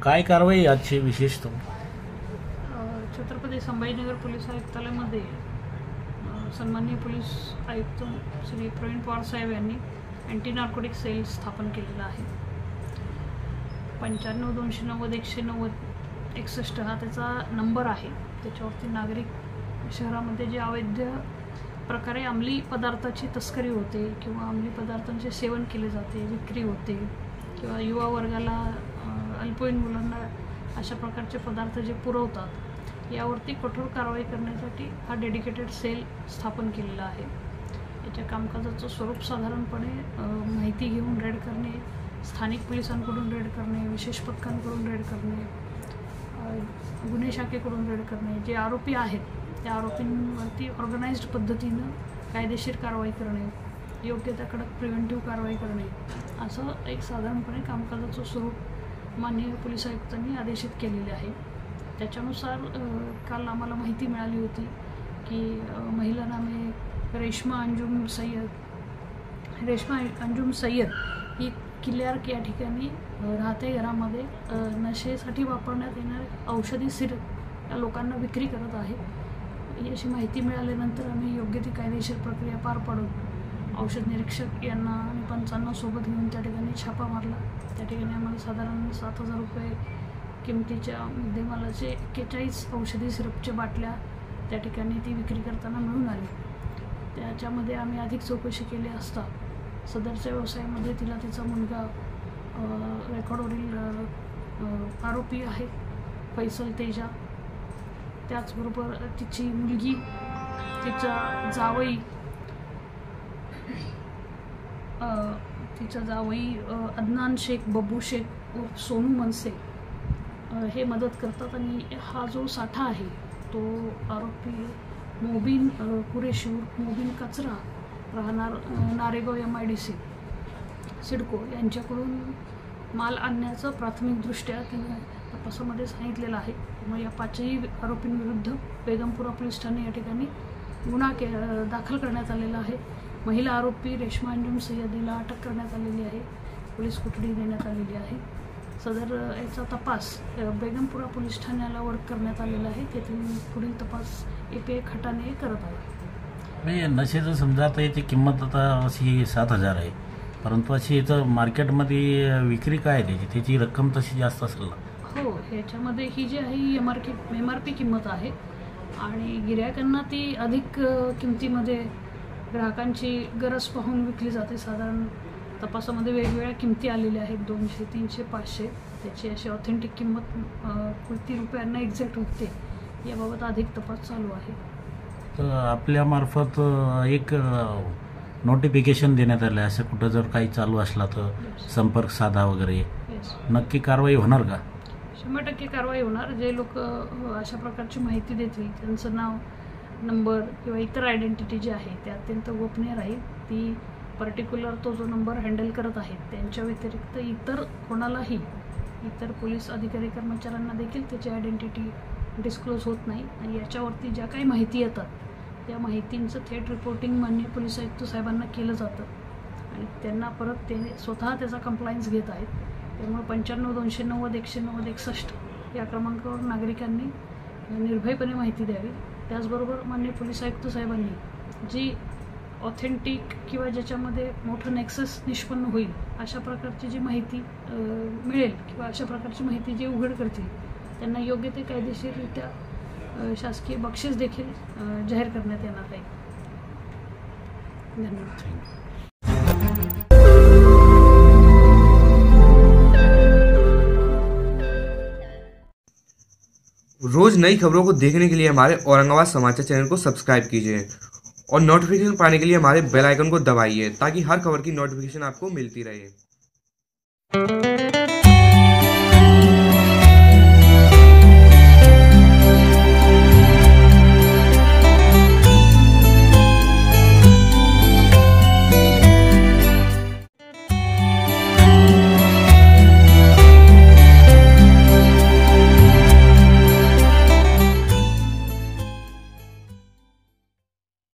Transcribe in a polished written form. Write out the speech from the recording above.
काय कारवाई आजची विशेषतः? छत्रपती संभाजीनगर पोलीस आयुक्तालयामध्ये सन्माननीय पोलीस आयुक्त श्री प्रवीण पवार साहेब यांनी अँटी नार्कोटिक सेल स्थापन केलेला आहे. 95-290-190-61 हा त्याचा नंबर आहे. त्याच्यावरती नागरिक शहरामध्ये जे अवैध प्रकारे अंमली पदार्थाची तस्करी होते किंवा अंमली पदार्थांचे सेवन केले जाते, विक्री होते किंवा युवा वर्गाला अल्पवयीन मुलांना अशा प्रकारचे पदार्थ जे पुरवतात यावरती कठोर कारवाई करण्यासाठी हा डेडिकेटेड सेल स्थापन केलेला आहे. याच्या कामकाजाचं स्वरूप साधारणपणे माहिती घेऊन रेड करणे, स्थानिक पोलिसांकडून रेड करणे, विशेष पथकांकडून रेड करणे, गुन्हे शाखेकडून रेड करणे, जे आरोपी आहेत त्या आरोपींवरती ऑर्गनाइज्ड पद्धतीनं कायदेशीर कारवाई करणे, योग्य त्या कडक प्रिव्हेंटिव्ह कारवाई करणे, असं एक साधारणपणे कामकाजाचं स्वरूप माननीय पोलीस आयुक्तांनी आदेशित केलेले आहे. त्याच्यानुसार काल आम्हाला माहिती मिळाली होती की महिला नामे रेश्मा अंजुम सय्यद ही किल्ल्यार्क या ठिकाणी राहते घरामध्ये नशेसाठी वापरण्यात येणारे औषधी सिरप या लोकांना विक्री करत आहे. याची माहिती मिळाल्यानंतर आम्ही योग्य ती कायदेशीर प्रक्रिया पार पाडून औषध निरीक्षक यांना आणि पंचांना सोबत घेऊन त्या ठिकाणी छापा मारला. त्या ठिकाणी आम्हाला साधारण 7,000 रुपये किमतीच्या मुद्देमालाचे 41 औषधी सिरपच्या बाटल्या त्या ठिकाणी ती विक्री करताना मिळून आली. त्याच्यामध्ये आम्ही अधिक चौकशी केली असता सदरच्या व्यवसायामध्ये तिला तिचा मुलगा रेकॉर्डवरील आरोपी आहे फैसल तेजा, त्याचबरोबर तिची मुलगी, तिचा जावई अदनान शेख, बब्बू शेख उर्फ सोनू मनसे हे मदत करतात. आणि हा जो साठा आहे तो आरोपी मोबिन कुरेशी उर्फ मोबिन कचरा राहणार नारेगाव MIDC सिडको यांच्याकडून माल आणण्याचं प्राथमिकदृष्ट्या तपासामध्ये सांगितलेलं आहे. मग या 5ही आरोपींविरुद्ध बेगमपुरा पोलीस ठाणे या ठिकाणी गुन्हा दाखल करण्यात आलेला आहे. महिला आरोपी रेश्मा अंजुम सय्यदीला अटक करण्यात आलेली आहे. पोलीस कोठडी देण्यात आलेली आहे. सदर याचा तपास बेगमपुरा पोलीस ठाण्याला वर्ग करण्यात आलेला आहे. तेथील पुढील तपास API खटाने करत आहे. नशेचं समजा आता याची किंमत आता अशी 7,000 आहे, परंतु अशी याचं मार्केटमध्ये विक्री काय आहे त्याची रक्कम तशी जास्त असेल ना? हो, ह्याच्यामध्ये ही जी आहे ही MRP किंमत आहे आणि गिऱ्हाईकांना ती अधिक किमतीमध्ये ग्राहकांची गरज पाहून विकली जाते. साधारण तपासामध्ये वेगवेगळ्या किमती आलेल्या आहेत, 200, 300, 500. त्याची अशी ऑथेंटिक किंमत किती रुपयांना एक्झॅक्ट विकते याबाबत अधिक तपास चालू आहे. तर आपल्यामार्फत एक नोटिफिकेशन देण्यात आलं असं कुठं जर काही चालू असला तर संपर्क साधा वगैरे, नक्की कारवाई होणार का? 100% कारवाई होणार. जे लोक अशा प्रकारची माहिती देतील त्यांचं नाव, नंबर किंवा इतर आयडेंटिटी जी आहे ते अत्यंत गोपनीय राहील. ती पर्टिक्युलर तो जो नंबर हँडल करत आहेत त्यांच्या व्यतिरिक्त इतर कोणालाही, इतर पोलीस अधिकारी कर्मचाऱ्यांना देखील त्याची आयडेंटिटी डिस्क्लोज होत नाही. आणि याच्यावरती ज्या काही माहिती येतात त्या माहितींचं थेट रिपोर्टिंग माननीय पोलीस आयुक्त साहेबांना केलं जातं आणि त्यांना परत ते स्वतः त्याचा कंप्लायन्स घेत आहेत. त्यामुळे 95-290-190-61 या क्रमांकावर नागरिकांनी निर्भयपणे माहिती द्यावी. त्याचबरोबर माननीय पोलीस आयुक्त साहेबांनी जी ऑथेंटिक किंवा ज्याच्यामध्ये मोठं नेक्सस निष्पन्न होईल अशा प्रकारची जी माहिती मिळेल किंवा अशा प्रकारची माहिती जे उघड करतील त्यांना योग्य ते कायदेशीररित्या शासकीय बक्षीस देखील जाहीर करण्यात येणार आहे. धन्यवाद. रोज नई खबरों को देखने के लिए हमारे औरंगाबाद समाचार चैनल को सब्सक्राइब कीजिए और नोटिफिकेशन पाने के लिए हमारे बेल आइकन को दबाइए ताकि हर खबर की नोटिफिकेशन आपको मिलती रहे.